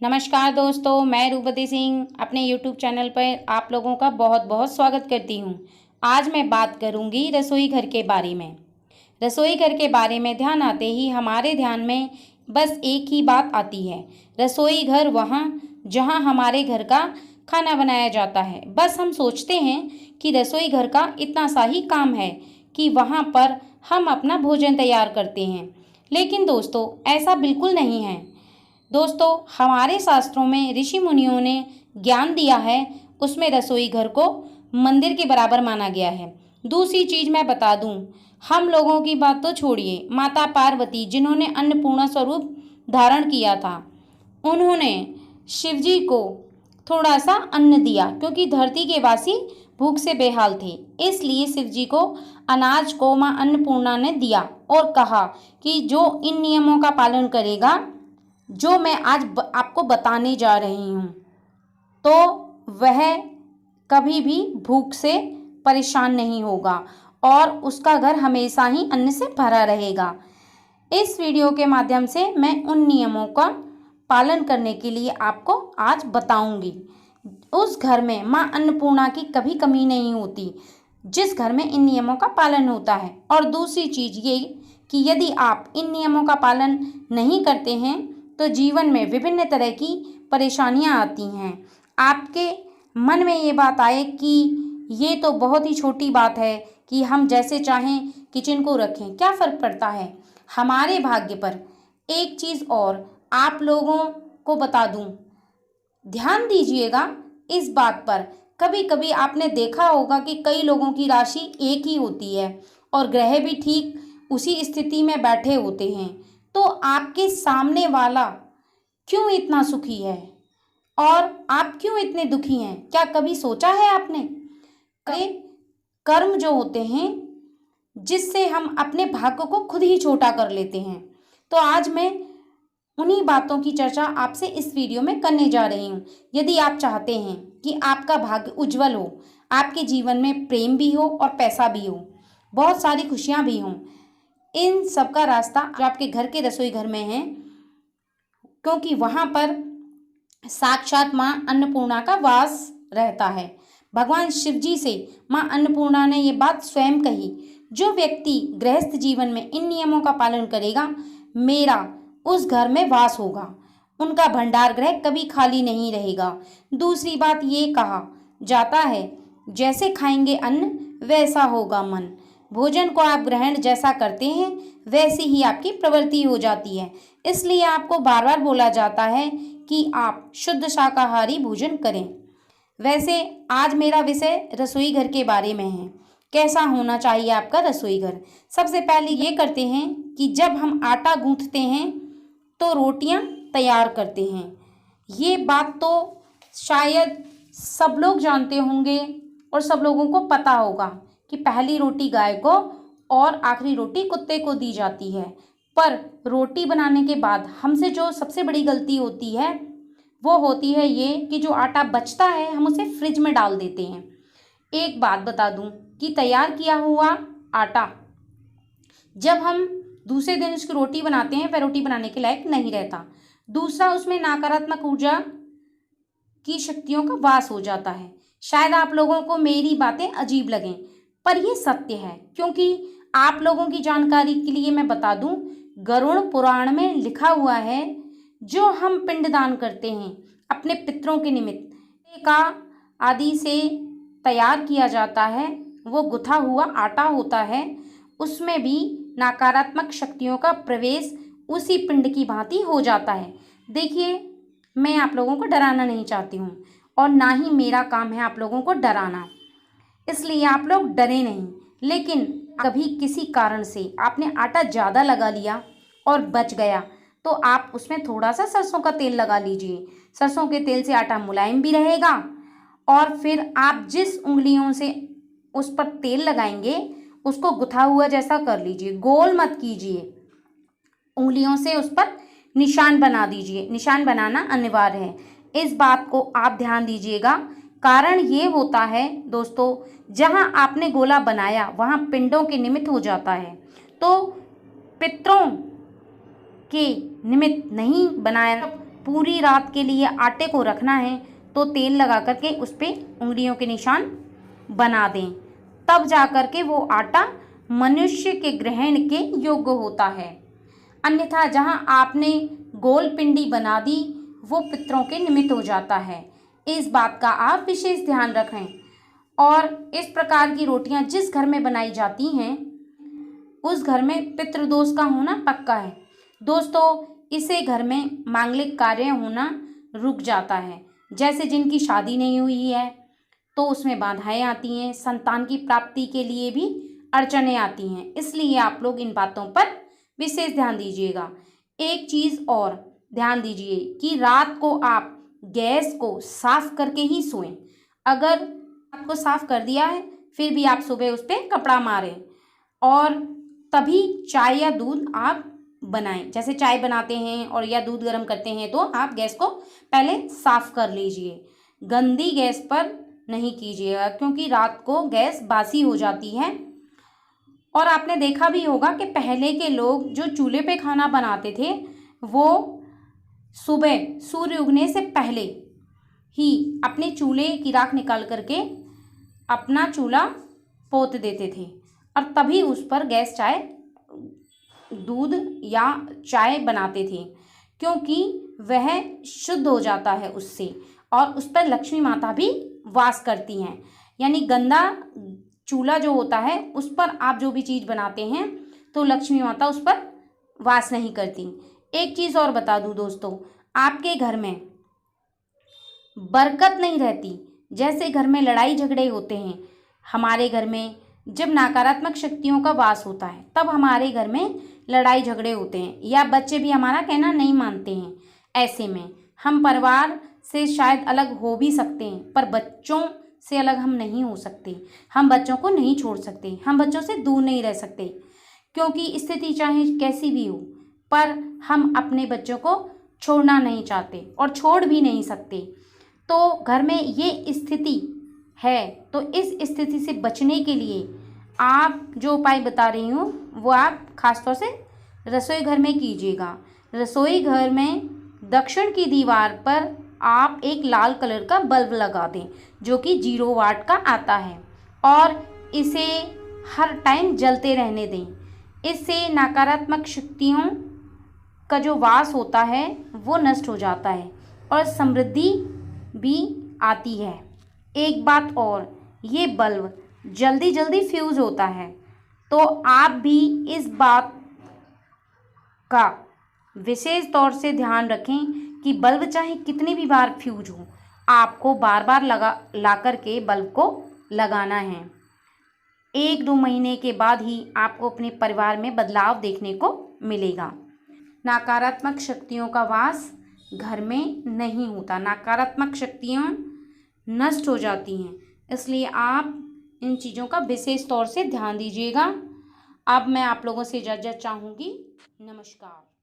नमस्कार दोस्तों, मैं रूपवती सिंह अपने YouTube चैनल पर आप लोगों का बहुत बहुत स्वागत करती हूँ। आज मैं बात करूँगी रसोई घर के बारे में। रसोई घर के बारे में ध्यान आते ही हमारे ध्यान में बस एक ही बात आती है, रसोई घर वहाँ जहाँ हमारे घर का खाना बनाया जाता है। बस हम सोचते हैं कि रसोई घर का इतना सा ही काम है कि वहाँ पर हम अपना भोजन तैयार करते हैं, लेकिन दोस्तों ऐसा बिल्कुल नहीं है। दोस्तों, हमारे शास्त्रों में ऋषि मुनियों ने ज्ञान दिया है, उसमें रसोई घर को मंदिर के बराबर माना गया है। दूसरी चीज मैं बता दूं, हम लोगों की बात तो छोड़िए, माता पार्वती जिन्होंने अन्नपूर्णा स्वरूप धारण किया था, उन्होंने शिव जी को थोड़ा सा अन्न दिया क्योंकि धरती के वासी भूख से बेहाल थे। इसलिए शिव जी को अनाज को माँ अन्नपूर्णा ने दिया और कहा कि जो इन नियमों का पालन करेगा जो मैं आज आपको बताने जा रही हूँ, तो वह कभी भी भूख से परेशान नहीं होगा और उसका घर हमेशा ही अन्न से भरा रहेगा। इस वीडियो के माध्यम से मैं उन नियमों का पालन करने के लिए आपको आज बताऊंगी। उस घर में माँ अन्नपूर्णा की कभी कमी नहीं होती जिस घर में इन नियमों का पालन होता है। और दूसरी चीज़ ये कि यदि आप इन नियमों का पालन नहीं करते हैं तो जीवन में विभिन्न तरह की परेशानियां आती हैं। आपके मन में ये बात आए कि ये तो बहुत ही छोटी बात है कि हम जैसे चाहें किचन को रखें, क्या फ़र्क पड़ता है हमारे भाग्य पर। एक चीज़ और आप लोगों को बता दूं, ध्यान दीजिएगा इस बात पर। कभी कभी आपने देखा होगा कि कई लोगों की राशि एक ही होती है और ग्रह भी ठीक उसी स्थिति में बैठे होते हैं, तो आपके सामने वाला क्यों इतना सुखी है और आप क्यों इतने दुखी हैं? क्या कभी सोचा है आपने? कर्म जो होते हैं जिससे हम अपने भाग्य को खुद ही छोटा कर लेते हैं। तो आज मैं उन्हीं बातों की चर्चा आपसे इस वीडियो में करने जा रही हूँ। यदि आप चाहते हैं कि आपका भाग्य उज्जवल हो, आपके जीवन में प्रेम भी हो और पैसा भी हो, बहुत सारी खुशियाँ भी हों, इन सब का रास्ता जो आपके घर के रसोई घर में है, क्योंकि वहाँ पर साक्षात माँ अन्नपूर्णा का वास रहता है। भगवान शिव जी से माँ अन्नपूर्णा ने ये बात स्वयं कही, जो व्यक्ति गृहस्थ जीवन में इन नियमों का पालन करेगा, मेरा उस घर में वास होगा, उनका भंडार गृह कभी खाली नहीं रहेगा। दूसरी बात ये कहा जाता है, जैसे खाएंगे अन्न वैसा होगा मन। भोजन को आप ग्रहण जैसा करते हैं वैसी ही आपकी प्रवृत्ति हो जाती है। इसलिए आपको बार बार बोला जाता है कि आप शुद्ध शाकाहारी भोजन करें। वैसे आज मेरा विषय रसोई घर के बारे में है। कैसा होना चाहिए आपका रसोई घर? सबसे पहले ये करते हैं कि जब हम आटा गूंथते हैं तो रोटियां तैयार करते हैं। ये बात तो शायद सब लोग जानते होंगे और सब लोगों को पता होगा कि पहली रोटी गाय को और आखिरी रोटी कुत्ते को दी जाती है। पर रोटी बनाने के बाद हमसे जो सबसे बड़ी गलती होती है वो होती है ये कि जो आटा बचता है हम उसे फ्रिज में डाल देते हैं। एक बात बता दूं कि तैयार किया हुआ आटा जब हम दूसरे दिन उसकी रोटी बनाते हैं वह रोटी बनाने के लायक नहीं रहता। दूसरा, उसमें नकारात्मक ऊर्जा की शक्तियों का वास हो जाता है। शायद आप लोगों को मेरी बातें अजीब लगें, पर यह सत्य है। क्योंकि आप लोगों की जानकारी के लिए मैं बता दूं, गरुड़ पुराण में लिखा हुआ है, जो हम पिंडदान करते हैं अपने पितरों के निमित्त का आदि से तैयार किया जाता है, वो गुथा हुआ आटा होता है, उसमें भी नकारात्मक शक्तियों का प्रवेश उसी पिंड की भांति हो जाता है। देखिए, मैं आप लोगों को डराना नहीं चाहती हूँ और ना ही मेरा काम है आप लोगों को डराना, इसलिए आप लोग डरे नहीं। लेकिन कभी किसी कारण से आपने आटा ज़्यादा लगा लिया और बच गया तो आप उसमें थोड़ा सा सरसों का तेल लगा लीजिए। सरसों के तेल से आटा मुलायम भी रहेगा और फिर आप जिस उंगलियों से उस पर तेल लगाएंगे उसको गुथा हुआ जैसा कर लीजिए, गोल मत कीजिए, उंगलियों से उस पर निशान बना दीजिए। निशान बनाना अनिवार्य है, इस बात को आप ध्यान दीजिएगा। कारण ये होता है दोस्तों, जहां आपने गोला बनाया वहां पिंडों के निमित्त हो जाता है, तो पितरों के निमित्त नहीं बनाया पूरी रात के लिए आटे को रखना है तो तेल लगा करके उस पर उंगलियों के निशान बना दें, तब जा कर के वो आटा मनुष्य के ग्रहण के योग्य होता है। अन्यथा जहां आपने गोल पिंडी बना दी वो पितरों के निमित्त हो जाता है। इस बात का आप विशेष ध्यान रखें। और इस प्रकार की रोटियां जिस घर में बनाई जाती हैं उस घर में पितृदोष का होना पक्का है। दोस्तों, इससे घर में मांगलिक कार्य होना रुक जाता है। जैसे जिनकी शादी नहीं हुई है तो उसमें बाधाएं आती हैं, संतान की प्राप्ति के लिए भी अड़चनें आती हैं। इसलिए आप लोग इन बातों पर विशेष ध्यान दीजिएगा। एक चीज़ और ध्यान दीजिए कि रात को आप गैस को साफ करके ही सोएं। अगर आपको साफ कर दिया है फिर भी आप सुबह उस पर कपड़ा मारें और तभी चाय या दूध आप बनाएं। जैसे चाय बनाते हैं और या दूध गर्म करते हैं तो आप गैस को पहले साफ कर लीजिए। गंदी गैस पर नहीं कीजिएगा क्योंकि रात को गैस बासी हो जाती है। और आपने देखा भी होगा कि पहले के लोग जो चूल्हे पे खाना बनाते थे वो सुबह सूर्य उगने से पहले ही अपने चूल्हे की राख निकाल करके अपना चूल्हा पोत देते थे और तभी उस पर गैस चाय दूध या चाय बनाते थे, क्योंकि वह शुद्ध हो जाता है उससे और उस पर लक्ष्मी माता भी वास करती हैं। यानी गंदा चूल्हा जो होता है उस पर आप जो भी चीज़ बनाते हैं तो लक्ष्मी माता उस पर वास नहीं करती। एक चीज़ और बता दूं दोस्तों, आपके घर में बरकत नहीं रहती। जैसे घर में लड़ाई झगड़े होते हैं, हमारे घर में जब नकारात्मक शक्तियों का वास होता है तब हमारे घर में लड़ाई झगड़े होते हैं या बच्चे भी हमारा कहना नहीं मानते हैं। ऐसे में हम परिवार से शायद अलग हो भी सकते हैं पर बच्चों से अलग हम नहीं हो सकते। हम बच्चों को नहीं छोड़ सकते, हम बच्चों से दूर नहीं रह सकते, क्योंकि स्थिति चाहे कैसी भी हो पर हम अपने बच्चों को छोड़ना नहीं चाहते और छोड़ भी नहीं सकते। तो घर में ये स्थिति है तो इस स्थिति से बचने के लिए आप जो उपाय बता रही हूँ वो आप खासतौर से रसोई घर में कीजिएगा। रसोई घर में दक्षिण की दीवार पर आप एक लाल कलर का बल्ब लगा दें जो कि 0 वाट का आता है और इसे हर टाइम जलते रहने दें। इससे नकारात्मक शक्तियों का जो वास होता है वो नष्ट हो जाता है और समृद्धि भी आती है। एक बात और, ये बल्ब जल्दी जल्दी फ्यूज़ होता है तो आप भी इस बात का विशेष तौर से ध्यान रखें कि बल्ब चाहे कितनी भी बार फ्यूज हो आपको बार बार ला करके बल्ब को लगाना है। 1-2 महीने के बाद ही आपको अपने परिवार में बदलाव देखने को मिलेगा। नकारात्मक शक्तियों का वास घर में नहीं होता, नकारात्मक शक्तियाँ नष्ट हो जाती हैं। इसलिए आप इन चीज़ों का विशेष तौर से ध्यान दीजिएगा। अब मैं आप लोगों से इजाज़त चाहूँगी। नमस्कार।